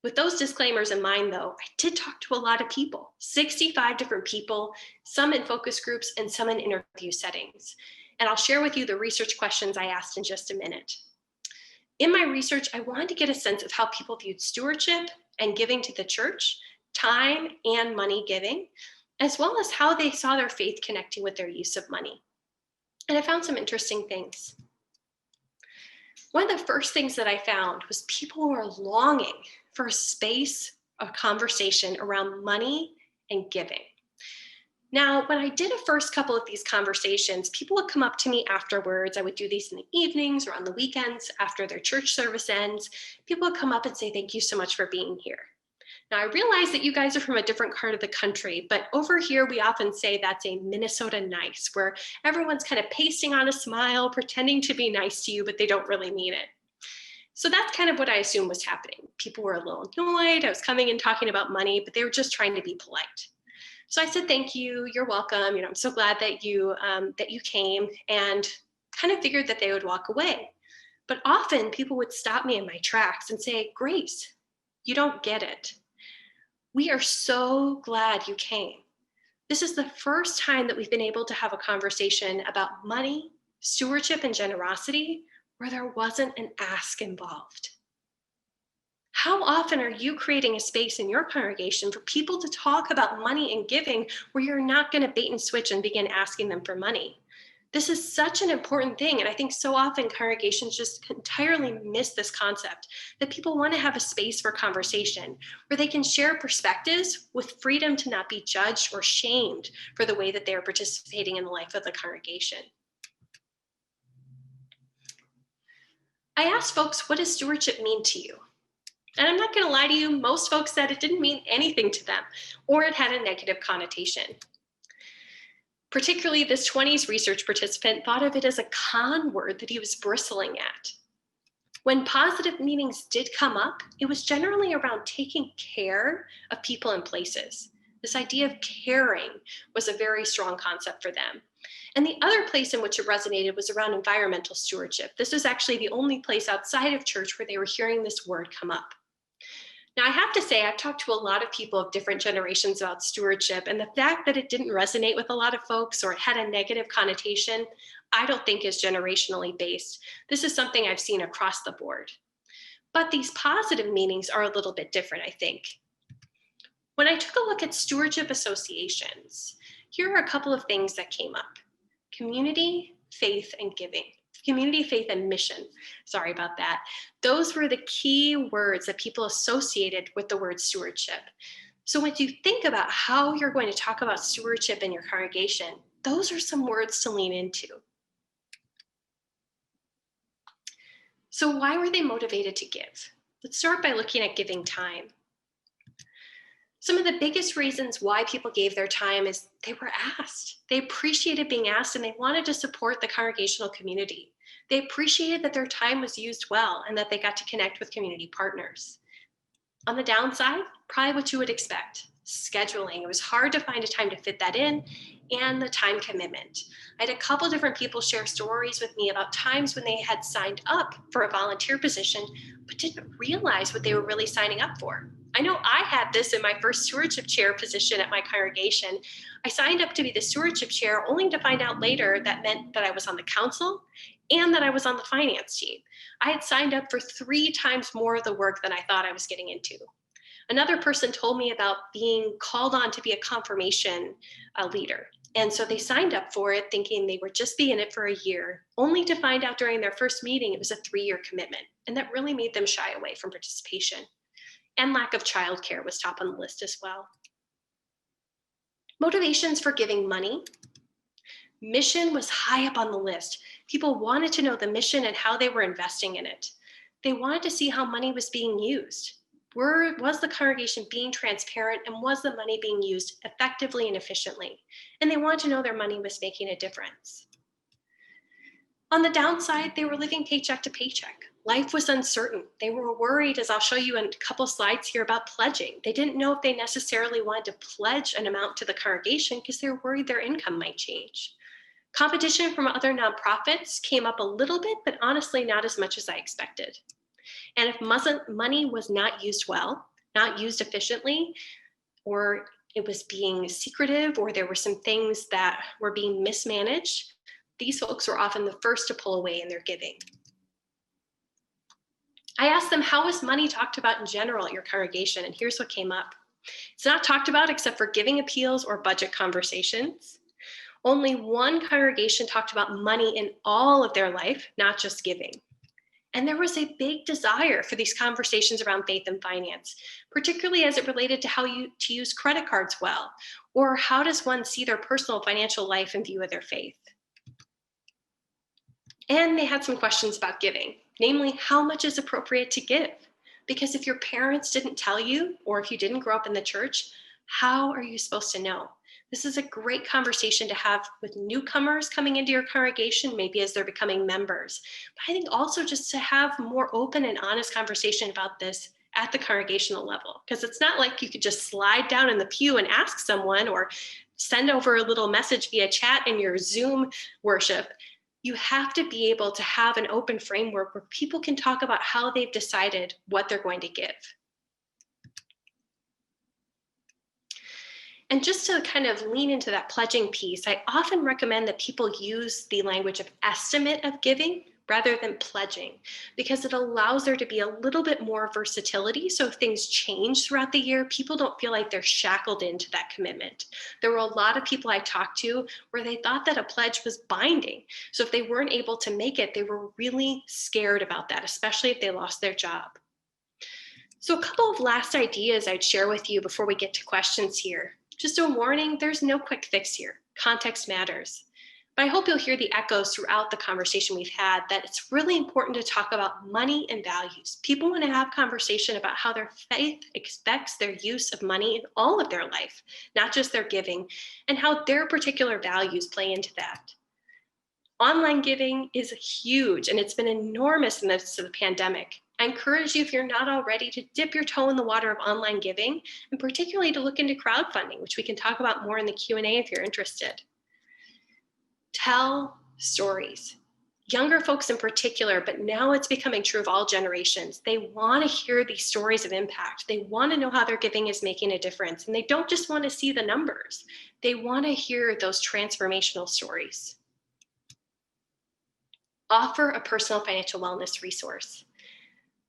With those disclaimers in mind though, I did talk to a lot of people, 65 different people, some in focus groups and some in interview settings. And I'll share with you the research questions I asked in just a minute. In my research, I wanted to get a sense of how people viewed stewardship and giving to the church, time and money giving, as well as how they saw their faith connecting with their use of money. And I found some interesting things. One of the first things that I found was people were longing for a space, a conversation around money and giving. Now, when I did a first couple of these conversations, people would come up to me afterwards. I would do these in the evenings or on the weekends after their church service ends. People would come up and say, thank you so much for being here. Now, I realize that you guys are from a different part of the country, but over here, we often say that's a Minnesota nice, where everyone's kind of pasting on a smile, pretending to be nice to you, but they don't really mean it. So that's kind of what I assumed was happening. People were a little annoyed. I was coming and talking about money, but they were just trying to be polite. So I said, thank you, you're welcome. I'm so glad that you came, and kind of figured that they would walk away. But often people would stop me in my tracks and say, Grace, you don't get it. We are so glad you came. This is the first time that we've been able to have a conversation about money, stewardship, and generosity where there wasn't an ask involved. How often are you creating a space in your congregation for people to talk about money and giving where you're not going to bait and switch and begin asking them for money? This is such an important thing. And I think so often congregations just entirely miss this concept that people want to have a space for conversation where they can share perspectives with freedom to not be judged or shamed for the way that they are participating in the life of the congregation. I asked folks, what does stewardship mean to you? And I'm not going to lie to you, most folks said it didn't mean anything to them, or it had a negative connotation. Particularly, this 20s research participant thought of it as a con word that he was bristling at. When positive meanings did come up, it was generally around taking care of people and places. This idea of caring was a very strong concept for them. And the other place in which it resonated was around environmental stewardship. This was actually the only place outside of church where they were hearing this word come up. Now, I have to say, I've talked to a lot of people of different generations about stewardship, and the fact that it didn't resonate with a lot of folks or it had a negative connotation, I don't think is generationally based. This is something I've seen across the board. But these positive meanings are a little bit different, I think. When I took a look at stewardship associations, here are a couple of things that came up: community, faith, and giving. Community, faith, and mission. Sorry about that. Those were the key words that people associated with the word stewardship. So when you think about how you're going to talk about stewardship in your congregation, those are some words to lean into. So why were they motivated to give? Let's start by looking at giving time. Some of the biggest reasons why people gave their time is they were asked. They appreciated being asked, and they wanted to support the congregational community. They appreciated that their time was used well and that they got to connect with community partners. On the downside, probably what you would expect: scheduling. It was hard to find a time to fit that in, and the time commitment. I had a couple different people share stories with me about times when they had signed up for a volunteer position, but didn't realize what they were really signing up for. I know I had this in my first stewardship chair position at my congregation. I signed up to be the stewardship chair only to find out later that meant that I was on the council and that I was on the finance team. I had signed up for 3 times more of the work than I thought I was getting into. Another person told me about being called on to be a confirmation leader. And so they signed up for it thinking they would just be in it for a year, only to find out during their first meeting it was a 3-year commitment. And that really made them shy away from participation. And lack of childcare was top on the list as well. Motivations for giving money. Mission was high up on the list. People wanted to know the mission and how they were investing in it. They wanted to see how money was being used. Was the congregation being transparent, and was the money being used effectively and efficiently? And they wanted to know their money was making a difference. On the downside, they were living paycheck to paycheck. Life was uncertain. They were worried, as I'll show you in a couple slides here, about pledging. They didn't know if they necessarily wanted to pledge an amount to the congregation because they were worried their income might change. Competition from other nonprofits came up a little bit, but honestly, not as much as I expected. And if money was not used well, not used efficiently, or it was being secretive, or there were some things that were being mismanaged, these folks were often the first to pull away in their giving. I asked them, how is money talked about in general at your congregation? And here's what came up. It's not talked about except for giving appeals or budget conversations. Only one congregation talked about money in all of their life, not just giving. And there was a big desire for these conversations around faith and finance, particularly as it related to how to use credit cards well, or how does one see their personal financial life in view of their faith. And they had some questions about giving, namely, how much is appropriate to give? Because if your parents didn't tell you, or if you didn't grow up in the church, how are you supposed to know? This is a great conversation to have with newcomers coming into your congregation, maybe as they're becoming members. But I think also just to have more open and honest conversation about this at the congregational level, because it's not like you could just slide down in the pew and ask someone or send over a little message via chat in your Zoom worship. You have to be able to have an open framework where people can talk about how they've decided what they're going to give. And just to kind of lean into that pledging piece, I often recommend that people use the language of estimate of giving rather than pledging, because it allows there to be a little bit more versatility. So if things change throughout the year, people don't feel like they're shackled into that commitment. There were a lot of people I talked to where they thought that a pledge was binding. So if they weren't able to make it, they were really scared about that, especially if they lost their job. So a couple of last ideas I'd share with you before we get to questions here. Just a warning, there's no quick fix here. Context matters. But I hope you'll hear the echoes throughout the conversation we've had that it's really important to talk about money and values. People want to have conversation about how their faith expects their use of money in all of their life, not just their giving, and how their particular values play into that. Online giving is huge, and it's been enormous in the midst of the pandemic. I encourage you, if you're not already, to dip your toe in the water of online giving, and particularly to look into crowdfunding, which we can talk about more in the Q&A if you're interested. Tell stories. Younger folks in particular, but now it's becoming true of all generations. They want to hear these stories of impact. They want to know how their giving is making a difference. And they don't just want to see the numbers. They want to hear those transformational stories. Offer a personal financial wellness resource.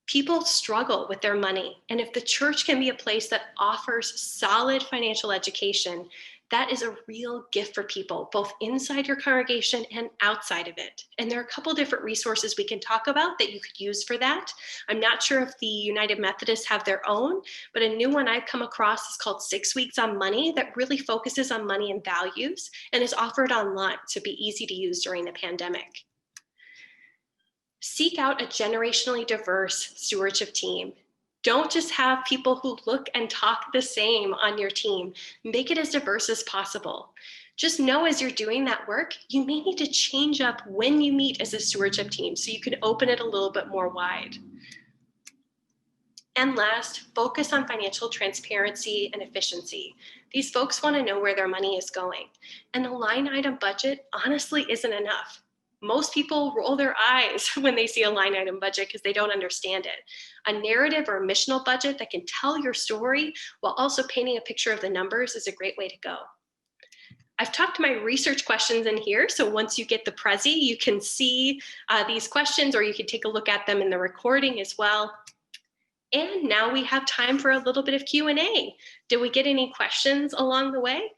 People struggle with their money. And if the church can be a place that offers solid financial education, that is a real gift for people, both inside your congregation and outside of it. And there are a couple different resources we can talk about that you could use for that. I'm not sure if the United Methodists have their own, but a new one I've come across is called 6 Weeks on Money, that really focuses on money and values and is offered online to be easy to use during the pandemic. Seek out a generationally diverse stewardship team. Don't just have people who look and talk the same on your team. Make it as diverse as possible. Just know as you're doing that work, you may need to change up when you meet as a stewardship team so you can open it a little bit more wide. And last, focus on financial transparency and efficiency. These folks want to know where their money is going. And a line item budget honestly isn't enough. Most people roll their eyes when they see a line item budget because they don't understand it. A narrative or a missional budget that can tell your story while also painting a picture of the numbers is a great way to go. I've talked my research questions in here, so once you get the Prezi, you can see these questions, or you can take a look at them in the recording as well. And now we have time for a little bit of Q&A. Did we get any questions along the way?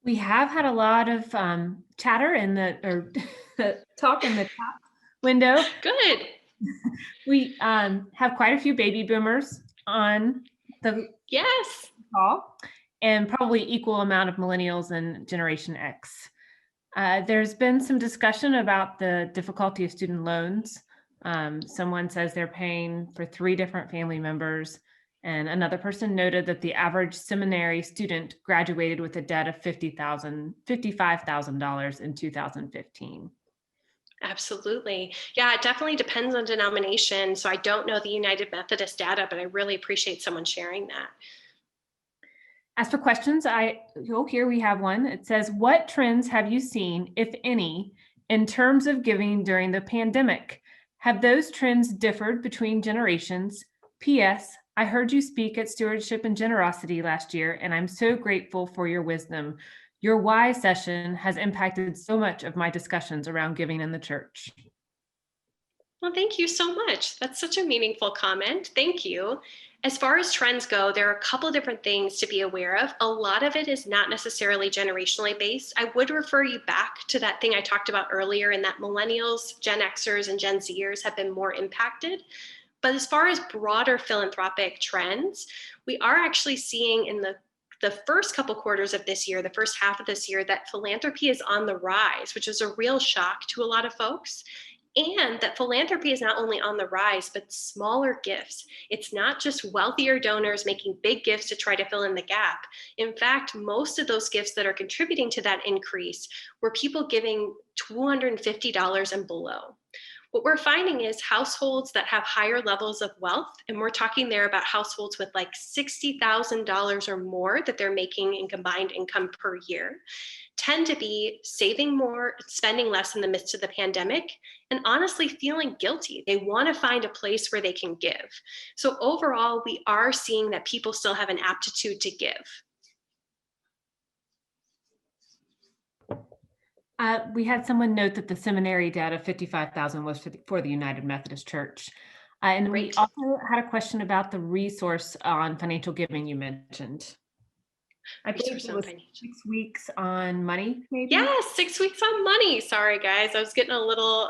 We have had a lot of chatter in talk in the chat window. Good. We have quite a few baby boomers on the call, and probably equal amount of millennials and Generation X. There's been some discussion about the difficulty of student loans. Someone says they're paying for 3 different family members. And another person noted that the average seminary student graduated with a debt of $55,000 in 2015. Absolutely. Yeah, it definitely depends on denomination. So I don't know the United Methodist data, but I really appreciate someone sharing that. As for questions, here we have one. It says, what trends have you seen, if any, in terms of giving during the pandemic? Have those trends differed between generations? P.S. I heard you speak at Stewardship and Generosity last year, and I'm so grateful for your wisdom. Your why session has impacted so much of my discussions around giving in the church. Well, thank you so much. That's such a meaningful comment. Thank you. As far as trends go, there are a couple different things to be aware of. A lot of it is not necessarily generationally based. I would refer you back to that thing I talked about earlier, in that millennials, Gen Xers, and Gen Zers have been more impacted. But as far as broader philanthropic trends, we are actually seeing in the first couple quarters of this year, the first half of this year, that philanthropy is on the rise, which is a real shock to a lot of folks. And that philanthropy is not only on the rise, but smaller gifts. It's not just wealthier donors making big gifts to try to fill in the gap. In fact, most of those gifts that are contributing to that increase were people giving $250 and below. What we're finding is households that have higher levels of wealth, and we're talking there about households with like $60,000 or more that they're making in combined income per year, tend to be saving more, spending less in the midst of the pandemic, and honestly feeling guilty. They want to find a place where they can give. So overall, we are seeing that people still have an aptitude to give. We had someone note that the seminary debt of $55,000 was for the United Methodist Church. And we also had a question about the resource on financial giving you mentioned. I believe it was 6 weeks on money, maybe? Yes, 6 weeks on money. Sorry, guys. I was getting a little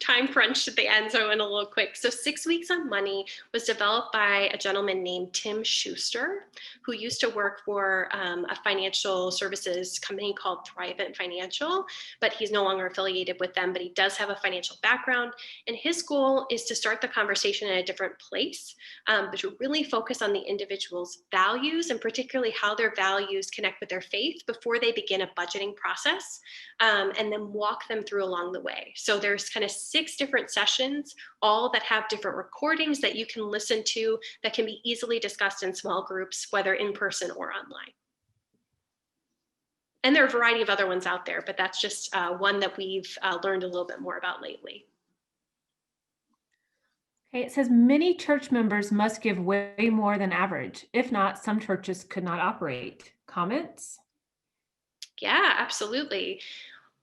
time crunched at the end, so I went a little quick. So 6 weeks on money was developed by a gentleman named Tim Schuster, who used to work for a financial services company called Thrivent Financial, but he's no longer affiliated with them, but he does have a financial background. And his goal is to start the conversation in a different place, but to really focus on the individual's values, and particularly how their values values connect with their faith before they begin a budgeting process, and then walk them through along the way. So there's kind of 6 different sessions, all that have different recordings that you can listen to that can be easily discussed in small groups, whether in person or online. And there are a variety of other ones out there, but that's just one that we've learned a little bit more about lately. Okay, it says many church members must give way more than average. If not, some churches could not operate. Comments? Yeah, absolutely.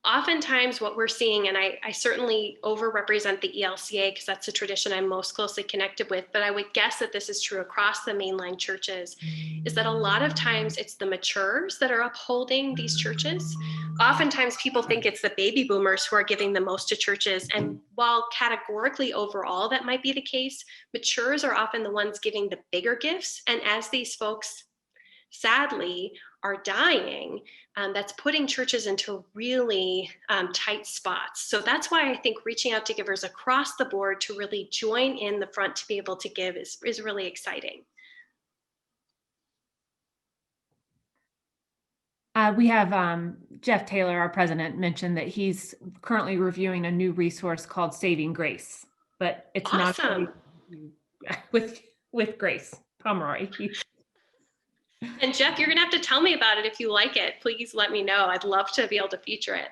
Oftentimes what we're seeing, and I certainly overrepresent the ELCA because that's the tradition I'm most closely connected with, but I would guess that this is true across the mainline churches, is that a lot of times it's the matures that are upholding these churches. Oftentimes people think it's the baby boomers who are giving the most to churches. And while categorically overall that might be the case, matures are often the ones giving the bigger gifts. And as these folks sadly are dying, that's putting churches into really tight spots. So that's why I think reaching out to givers across the board to really join in the front to be able to give is really exciting. We have Jeff Taylor, our president, mentioned that he's currently reviewing a new resource called Saving Grace, but it's Awesome. not with Grace Pomroy. And Jeff, you're going to have to tell me about it if you like it. Please let me know. I'd love to be able to feature it.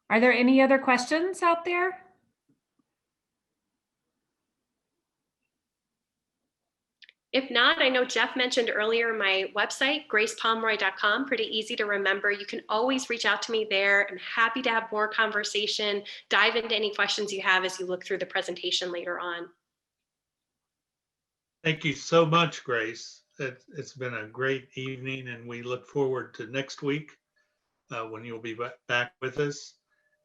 Are there any other questions out there? If not, I know Jeff mentioned earlier my website, gracepomroy.com, pretty easy to remember. You can always reach out to me there. I'm happy to have more conversation, dive into any questions you have as you look through the presentation later on. Thank you so much, Grace. It's been a great evening, and we look forward to next week when you'll be back with us.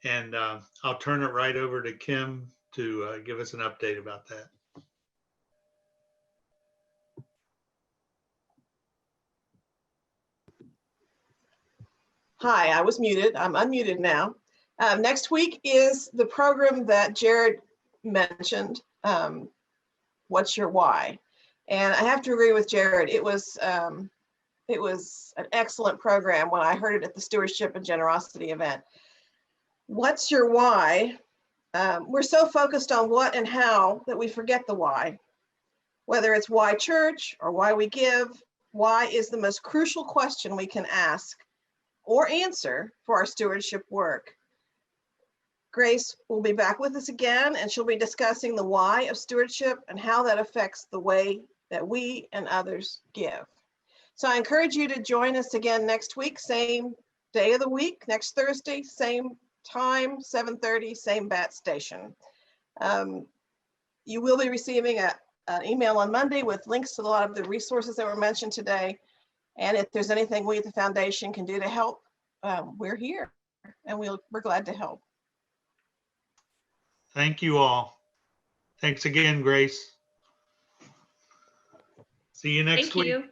And I'll turn it right over to Kim to give us an update about that. Hi, I was muted. I'm unmuted now. Next week is the program that Jared mentioned, What's Your Why? And I have to agree with Jared. It was an excellent program when I heard it at the Stewardship and Generosity event. What's your why? We're so focused on what and how that we forget the why. Whether it's why church or why we give, why is the most crucial question we can ask or answer for our stewardship work. Grace will be back with us again, and she'll be discussing the why of stewardship and how that affects the way that we and others give. So I encourage you to join us again next week, same day of the week, next Thursday, same time, 7:30, same bat station. You will be receiving an email on Monday with links to a lot of the resources that were mentioned today. And if there's anything we at the foundation can do to help, we're here and we're glad to help. Thank you all. Thanks again, Grace. See you next week. Thank you.